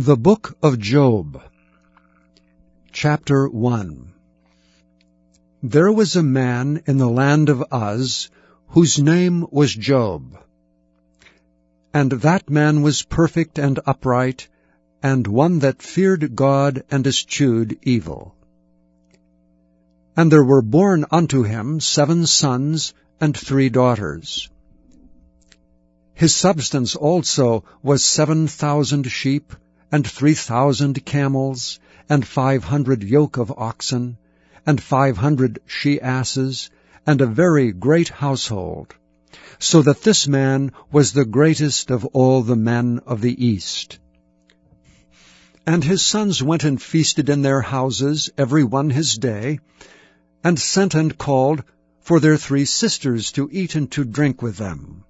The Book of Job, Chapter 1. There was a man in the land of Uz, whose name was Job. And that man was perfect and upright, and one that feared God and eschewed evil. And there were born unto him 7 sons and 3 daughters. His substance also was 7,000 sheep, and 3,000 camels, and 500 yoke of oxen, and 500 she-asses, and a very great household, so that this man was the greatest of all the men of the east. And his sons went and feasted in their houses, every one his day, and sent and called for their 3 sisters to eat and to drink with them.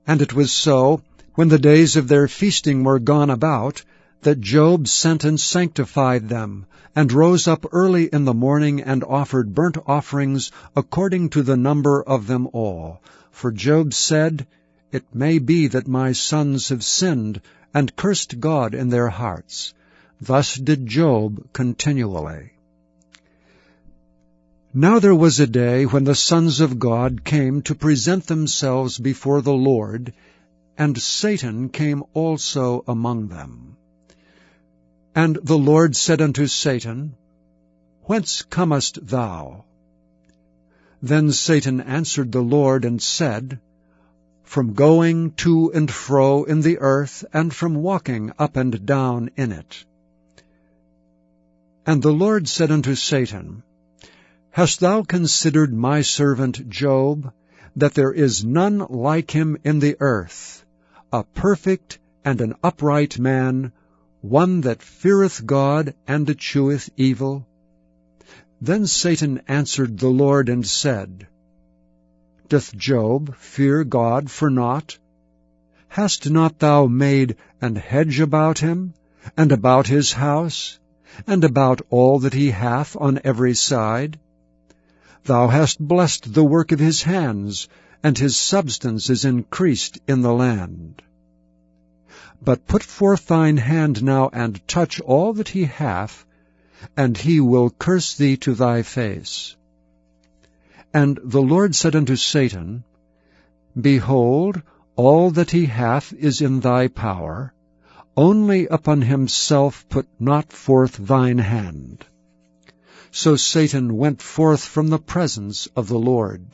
And it was so, when the days of their feasting were gone about, that Job sent and sanctified them, and rose up early in the morning, and offered burnt offerings according to the number of them all. For Job said, It may be that my sons have sinned, and cursed God in their hearts. Thus did Job continually. Now there was a day when the sons of God came to present themselves before the Lord, and Satan came also among them. And the Lord said unto Satan, Whence comest thou? Then Satan answered the Lord and said, From going to and fro in the earth, and from walking up and down in it. And the Lord said unto Satan, Hast thou considered my servant Job, that there is none like him in the earth, a perfect and an upright man, one that feareth God and escheweth evil? Then Satan answered the Lord and said, Doth Job fear God for naught? Hast not thou made an hedge about him, and about his house, and about all that he hath on every side? Thou hast blessed the work of his hands, and his substance is increased in the land. But put forth thine hand now, and touch all that he hath, and he will curse thee to thy face. And the Lord said unto Satan, Behold, all that he hath is in thy power, only upon himself put not forth thine hand. So Satan went forth from the presence of the Lord.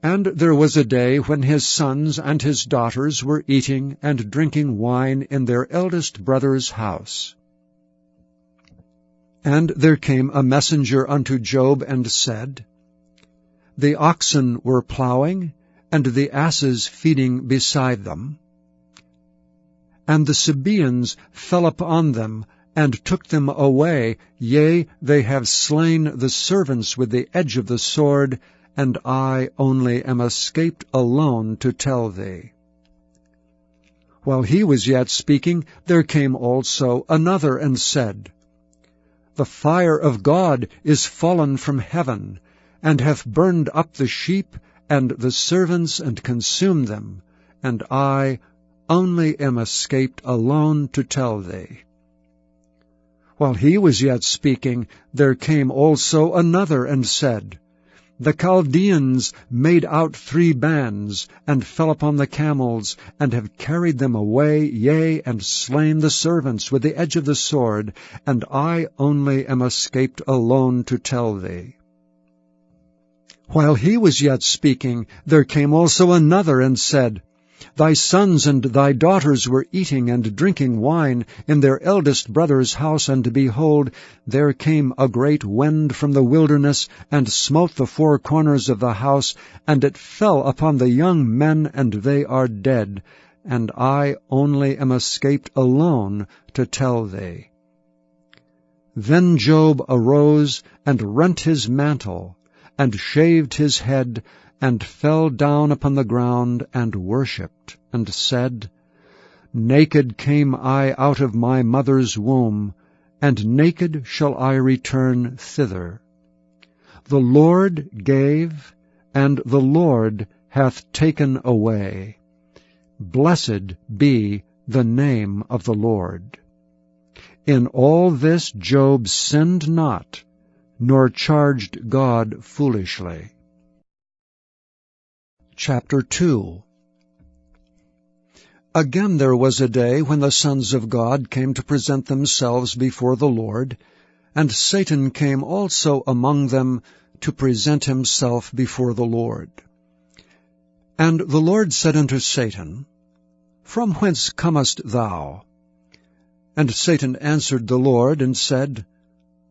And there was a day when his sons and his daughters were eating and drinking wine in their eldest brother's house. And there came a messenger unto Job and said, The oxen were plowing, and the asses feeding beside them. And the Sabaeans fell upon them, and took them away. Yea, they have slain the servants with the edge of the sword, and I only am escaped alone to tell thee. While he was yet speaking, there came also another and said, The fire of God is fallen from heaven, and hath burned up the sheep and the servants, and consumed them, and I only am escaped alone to tell thee. While he was yet speaking, there came also another and said, The Chaldeans made out 3 bands, and fell upon the camels, and have carried them away, yea, and slain the servants with the edge of the sword, and I only am escaped alone to tell thee. While he was yet speaking, there came also another and said, Thy sons and thy daughters were eating and drinking wine in their eldest brother's house, and behold, there came a great wind from the wilderness, and smote the 4 corners of the house, and it fell upon the young men, and they are dead, and I only am escaped alone to tell thee. Then Job arose, and rent his mantle, and shaved his head, and fell down upon the ground, and worshipped, and said, Naked came I out of my mother's womb, and naked shall I return thither. The Lord gave, and the Lord hath taken away. Blessed be the name of the Lord. In all this Job sinned not, nor charged God foolishly. Chapter 2. Again there was a day when the sons of God came to present themselves before the Lord, and Satan came also among them to present himself before the Lord. And the Lord said unto Satan, From whence comest thou? And Satan answered the Lord, and said,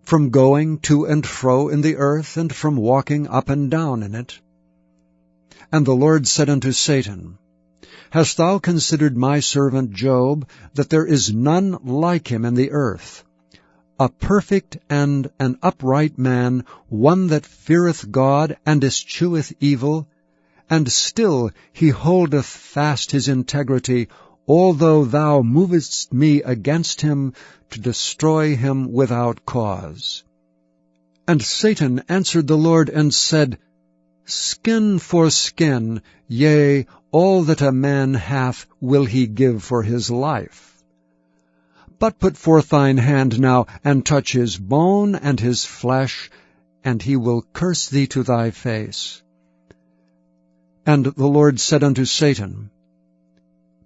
From going to and fro in the earth, and from walking up and down in it. And the Lord said unto Satan, Hast thou considered my servant Job, that there is none like him in the earth, a perfect and an upright man, one that feareth God, and escheweth evil, and still he holdeth fast his integrity, although thou movest me against him to destroy him without cause. And Satan answered the Lord and said, Skin for skin, yea, all that a man hath will he give for his life. But put forth thine hand now, and touch his bone and his flesh, and he will curse thee to thy face. And the Lord said unto Satan,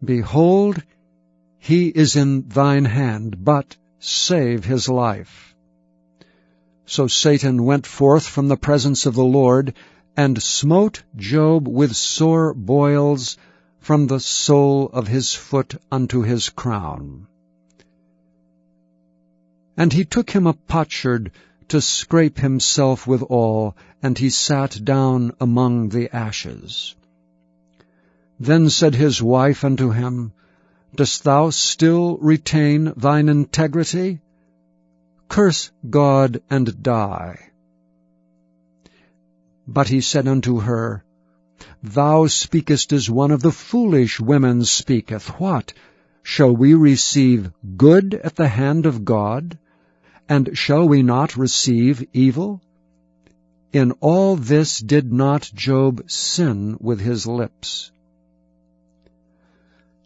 Behold, he is in thine hand, but save his life. So Satan went forth from the presence of the Lord, and smote Job with sore boils from the sole of his foot unto his crown. And he took him a potsherd to scrape himself withal, and he sat down among the ashes. Then said his wife unto him, Dost thou still retain thine integrity? Curse God and die. But he said unto her, Thou speakest as one of the foolish women speaketh. What? Shall we receive good at the hand of God? And shall we not receive evil? In all this did not Job sin with his lips.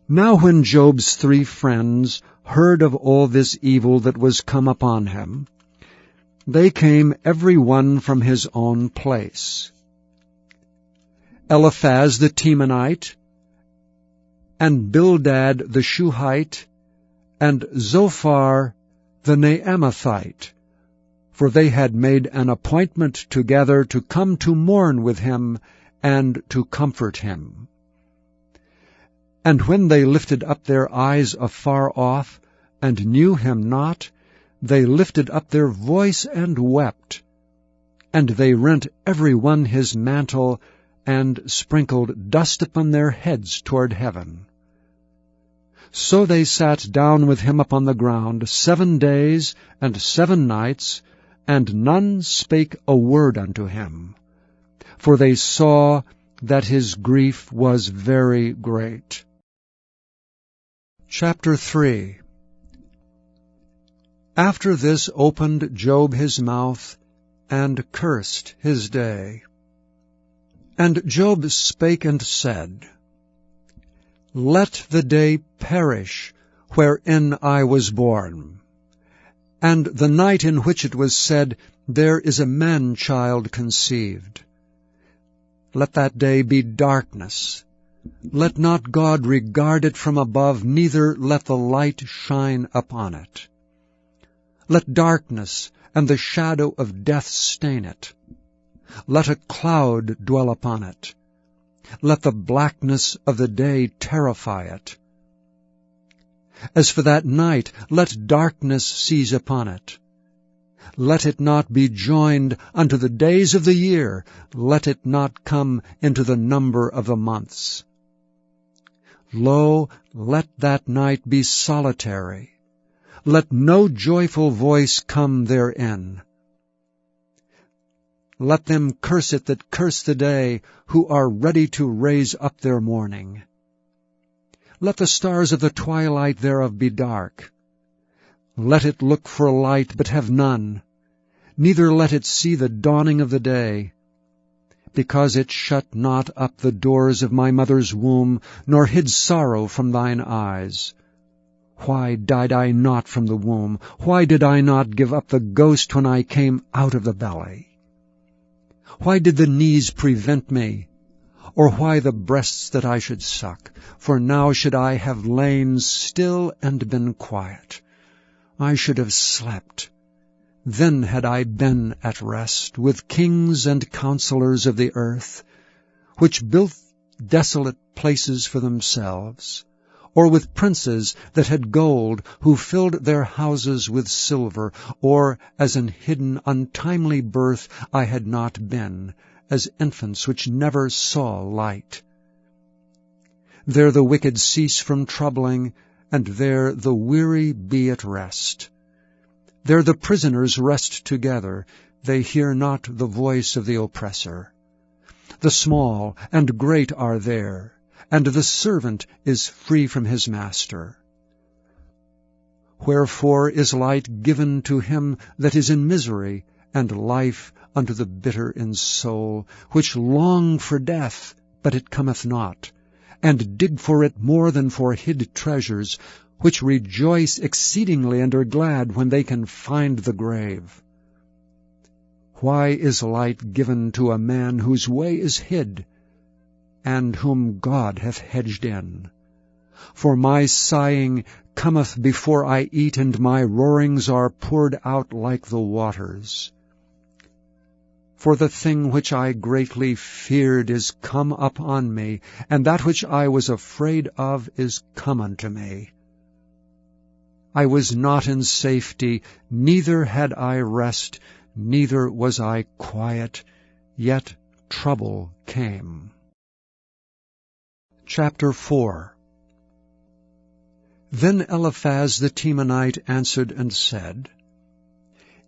Now when Job's 3 friends heard of all this evil that was come upon him, they came every one from his own place. Eliphaz the Temanite, and Bildad the Shuhite, and Zophar the Naamathite, for they had made an appointment together to come to mourn with him and to comfort him. And when they lifted up their eyes afar off, and knew him not, they lifted up their voice and wept. And they rent every one his mantle, and sprinkled dust upon their heads toward heaven. So they sat down with him upon the ground 7 days and 7 nights, and none spake a word unto him. For they saw that his grief was very great. Chapter 3. After this opened Job his mouth, and cursed his day. And Job spake and said, Let the day perish wherein I was born, and the night in which it was said, There is a man-child conceived. Let that day be darkness. Let not God regard it from above, neither let the light shine upon it. Let darkness and the shadow of death stain it. Let a cloud dwell upon it. Let the blackness of the day terrify it. As for that night, let darkness seize upon it. Let it not be joined unto the days of the year. Let it not come into the number of the months. Lo, let that night be solitary. Let no joyful voice come therein. Let them curse it that curse the day, who are ready to raise up their mourning. Let the stars of the twilight thereof be dark. Let it look for light, but have none, neither let it see the dawning of the day. Because it shut not up the doors of my mother's womb, nor hid sorrow from thine eyes. Why died I not from the womb? Why did I not give up the ghost when I came out of the belly? Why did the knees prevent me? Or why the breasts that I should suck? For now should I have lain still and been quiet. I should have slept. Then had I been at rest with kings and counselors of the earth, which built desolate places for themselves, or with princes that had gold, who filled their houses with silver, or as an hidden untimely birth I had not been, as infants which never saw light. There the wicked cease from troubling, and there the weary be at rest. There the prisoners rest together, they hear not the voice of the oppressor. The small and great are there, and the servant is free from his master. Wherefore is light given to him that is in misery, and life unto the bitter in soul, which long for death, but it cometh not, and dig for it more than for hid treasures, which rejoice exceedingly and are glad when they can find the grave. Why is light given to a man whose way is hid, and whom God hath hedged in? For my sighing cometh before I eat, and my roarings are poured out like the waters. For the thing which I greatly feared is come up on me, and that which I was afraid of is come unto me. I was not in safety, neither had I rest, neither was I quiet, yet trouble came. Chapter 4. Then Eliphaz the Temanite answered and said,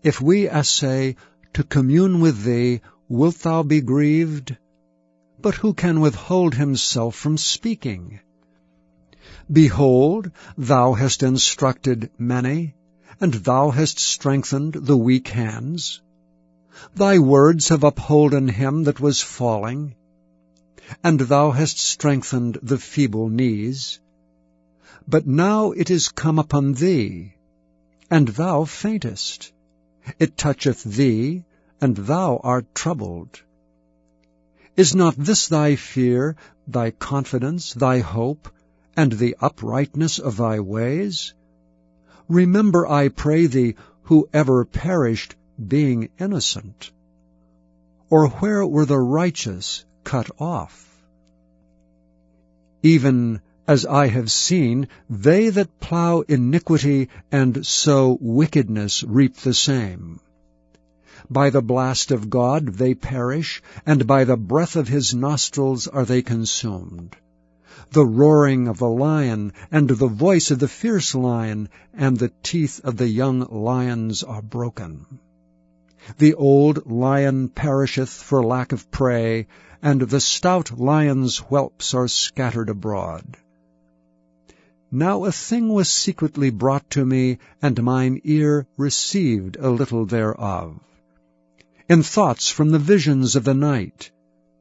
If we essay to commune with thee, wilt thou be grieved? But who can withhold himself from speaking? Behold, thou hast instructed many, and thou hast strengthened the weak hands. Thy words have upholden him that was falling, and thou hast strengthened the feeble knees. But now it is come upon thee, and thou faintest. It toucheth thee, and thou art troubled. Is not this thy fear, thy confidence, thy hope, and the uprightness of thy ways? Remember, I pray thee, who ever perished, being innocent? Or where were the righteous cut off? Even as I have seen, they that plough iniquity and sow wickedness reap the same. By the blast of God they perish, and by the breath of his nostrils are they consumed. The roaring of the lion, and the voice of the fierce lion, and the teeth of the young lions are broken. The old lion perisheth for lack of prey, and the stout lion's whelps are scattered abroad. Now a thing was secretly brought to me, and mine ear received a little thereof. In thoughts from the visions of the night,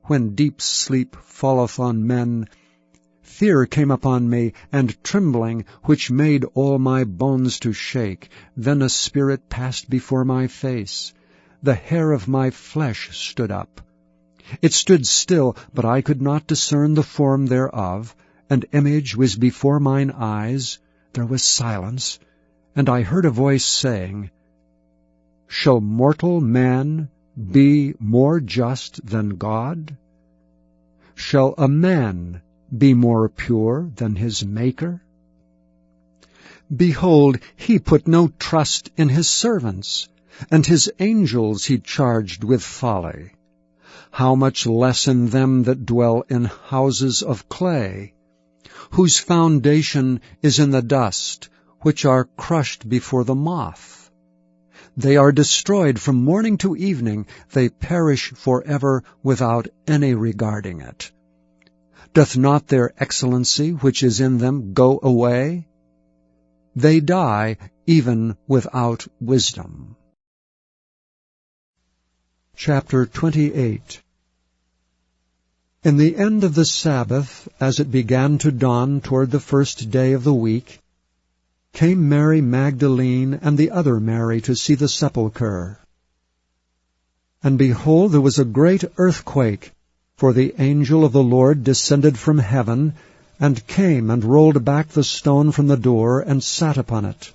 when deep sleep falleth on men, fear came upon me, and trembling, which made all my bones to shake. Then a spirit passed before my face. The hair of my flesh stood up. It stood still, but I could not discern the form thereof. An image was before mine eyes. There was silence, and I heard a voice saying, Shall mortal man be more just than God? Shall a man be more pure than his Maker? Behold, he put no trust in his servants, and his angels he charged with folly. How much less in them that dwell in houses of clay, whose foundation is in the dust, which are crushed before the moth. They are destroyed from morning to evening, they perish forever without any regarding it. Doth not their excellency which is in them go away? They die even without wisdom. Chapter 28. In the end of the Sabbath, as it began to dawn toward the first day of the week, came Mary Magdalene and the other Mary to see the sepulchre. And behold, there was a great earthquake, for the angel of the Lord descended from heaven, and came and rolled back the stone from the door, and sat upon it.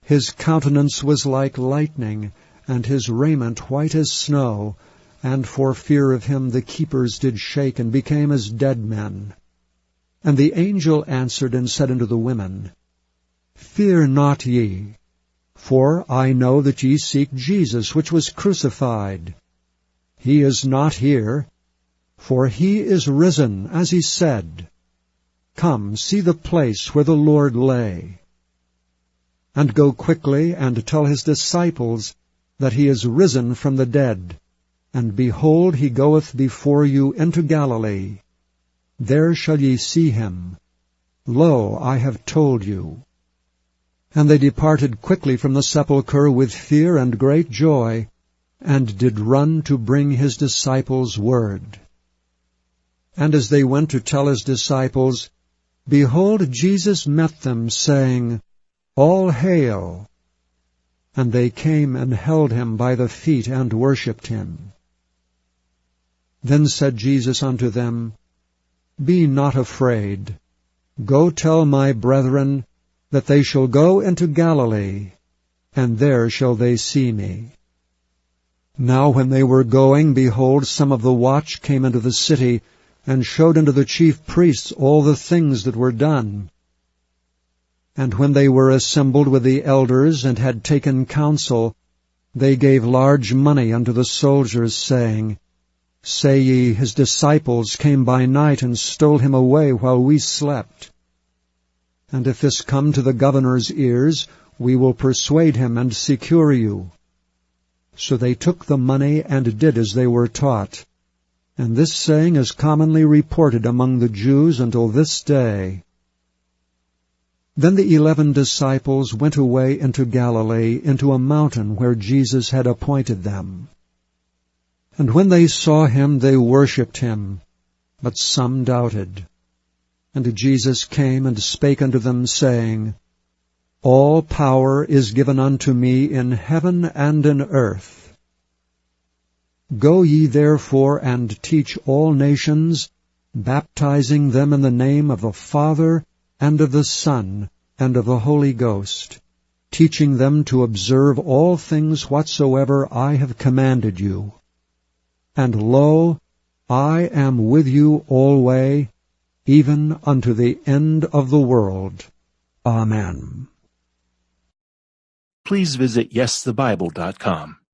His countenance was like lightning, and his raiment white as snow, and for fear of him the keepers did shake, and became as dead men. And the angel answered and said unto the women, Fear not ye, for I know that ye seek Jesus, which was crucified. He is not here, for he is risen, as he said. Come, see the place where the Lord lay. And go quickly and tell his disciples that he is risen from the dead. And behold, he goeth before you into Galilee. There shall ye see him. Lo, I have told you. And they departed quickly from the sepulchre with fear and great joy, and did run to bring his disciples word. And as they went to tell his disciples, behold, Jesus met them, saying, All hail! And they came and held him by the feet and worshipped him. Then said Jesus unto them, Be not afraid. Go tell my brethren that they shall go into Galilee, and there shall they see me. Now when they were going, behold, some of the watch came into the city, and showed unto the chief priests all the things that were done. And when they were assembled with the elders, and had taken counsel, they gave large money unto the soldiers, saying, Say ye, his disciples came by night, and stole him away while we slept. And if this come to the governor's ears, we will persuade him and secure you. So they took the money, and did as they were taught. And this saying is commonly reported among the Jews until this day. Then the 11 disciples went away into Galilee, into a mountain where Jesus had appointed them. And when they saw him, they worshipped him, but some doubted. And Jesus came and spake unto them, saying, All power is given unto me in heaven and in earth. Go ye therefore and teach all nations, baptizing them in the name of the Father, and of the Son, and of the Holy Ghost, teaching them to observe all things whatsoever I have commanded you. And lo, I am with you alway, even unto the end of the world. Amen. Please visit YesTheBible.com.